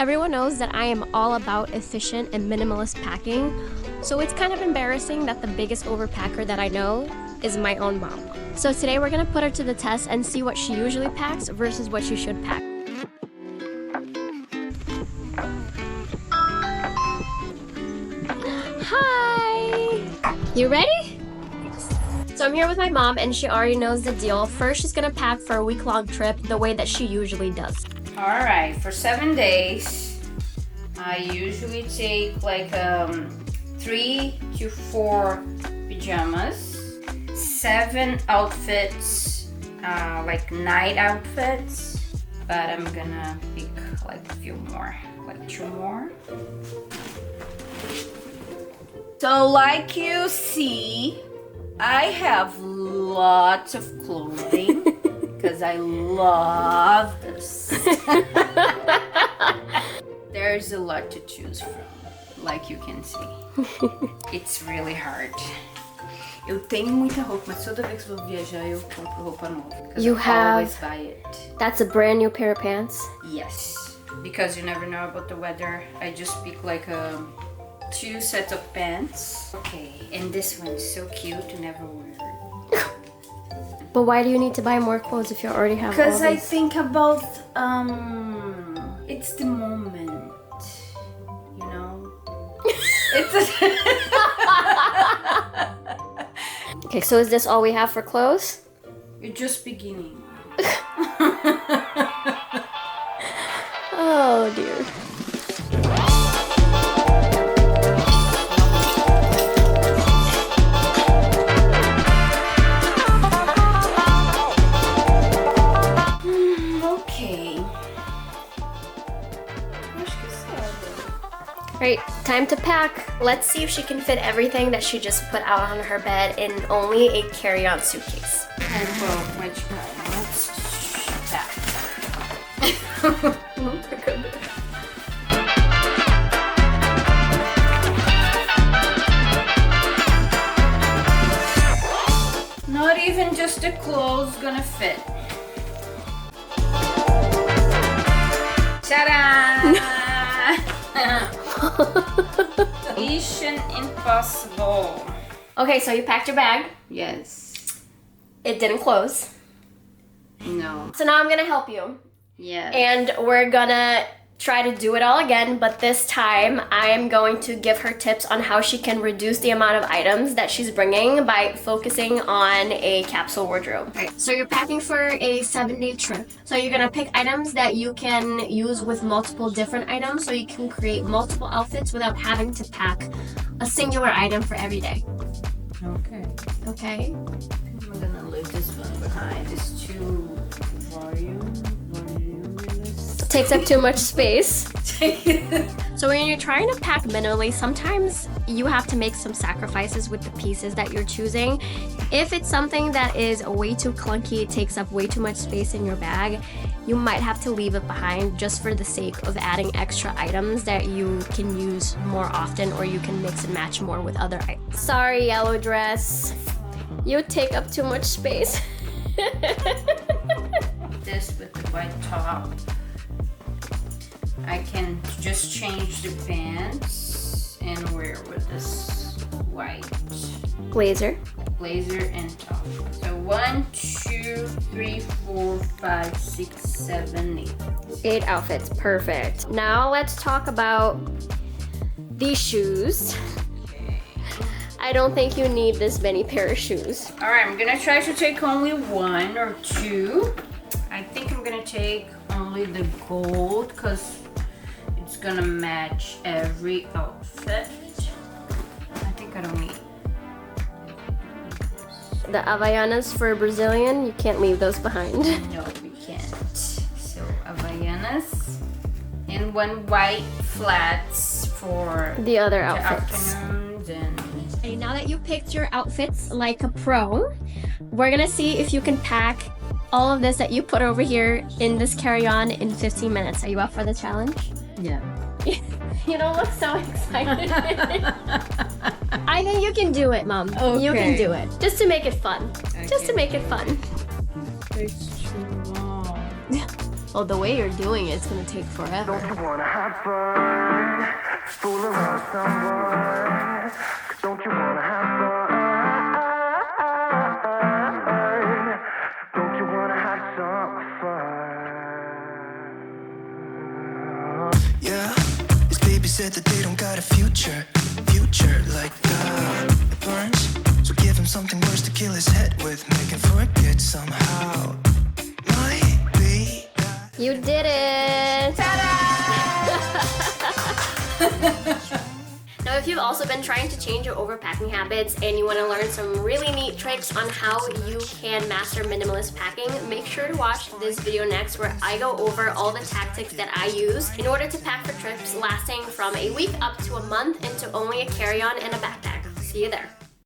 Everyone knows that I am all about efficient and minimalist packing, so it's kind of embarrassing that the biggest overpacker that I know is my own mom. So today we're gonna put her to the test and see what she usually packs versus what she should pack. Hi! You ready? So I'm here with my mom and she already knows the deal. First, she's gonna pack for a week-long trip the way that she usually does. Alright, for 7 days, I usually take like 3 to 4 pajamas, 7 outfits, like night outfits, but I'm gonna pick like a few more, like 2 more. So like you see, I have lots of clothing because I love this. There's a lot to choose from, like you can see. It's really hard. Eu tenho muita roupa, mas toda vez que vou viajar eu compro roupa nova. You have... always buy it. That's a brand new pair of pants? Yes, because you never know about the weather. I just pick like 2 sets of pants. Okay, and this one is so cute to never wear. But why do you need to buy more clothes if you already have all these? Because I think about, it's the moment, you know? Okay, so is this all we have for clothes? You're just beginning. Oh dear. Right, time to pack. Let's see if she can fit everything that she just put out on her bed in only a carry-on suitcase. And well, which one? Let's pack. Not even just the clothes gonna fit. Ta-da! Mission impossible. Okay, so you packed your bag. Yes. It didn't close. No. So now I'm gonna help you. Yes. And we're gonna try to do it all again, but this time I am going to give her tips on how she can reduce the amount of items that she's bringing by focusing on a capsule wardrobe. Right. So you're packing for a 7-day trip. So you're gonna pick items that you can use with multiple different items so you can create multiple outfits without having to pack a singular item for every day. Okay. Okay? I'm gonna leave this one behind. It's too voluminous. Takes up too much space. So when you're trying to pack minimally, sometimes you have to make some sacrifices with the pieces that you're choosing. If it's something that is way too clunky, it takes up way too much space in your bag, you might have to leave it behind just for the sake of adding extra items that you can use more often or you can mix and match more with other items. Sorry, yellow dress. You take up too much space. This with the white top. I can just change the pants and wear with this white Blazer and top. So 1, 2, 3, 4, 5, 6, 7, 8. 8 outfits, perfect. Now let's talk about these shoes. Okay. I don't think you need this many pair of shoes. Alright, I'm gonna try to take only 1 or 2. I think I'm gonna take only the gold because it's gonna match every outfit. I think I don't need The Havaianas for Brazilian, you can't leave those behind. No, we can't. So Havaianas and 1 white flats for the other the outfits. afternoons and... Okay, now that you picked your outfits like a pro, we're gonna see if you can pack all of this that you put over here in this carry-on in 15 minutes. Are you up for the challenge? Yeah. You don't look so excited. I think you can do it, Mom. Okay. You can do it. Just to make it fun. Okay. Just to make it fun. It's too long. Well, the way you're doing it, it's gonna take forever. Don't you wanna have fun? Fool around someone. Don't you wanna have fun? Don't you wanna have some fun? Yeah, his baby said that they don't got a future like that. It burns, so give him something worse to kill his head with. Make him forget somehow. Might be that. You did it! Now, if you've also been trying to change your overpacking habits and you want to learn some really neat tricks on how you can master minimalist packing, make sure to watch this video next where I go over all the tactics that I use in order to pack for trips lasting from a week up to a month into only a carry-on and a backpack. See you there.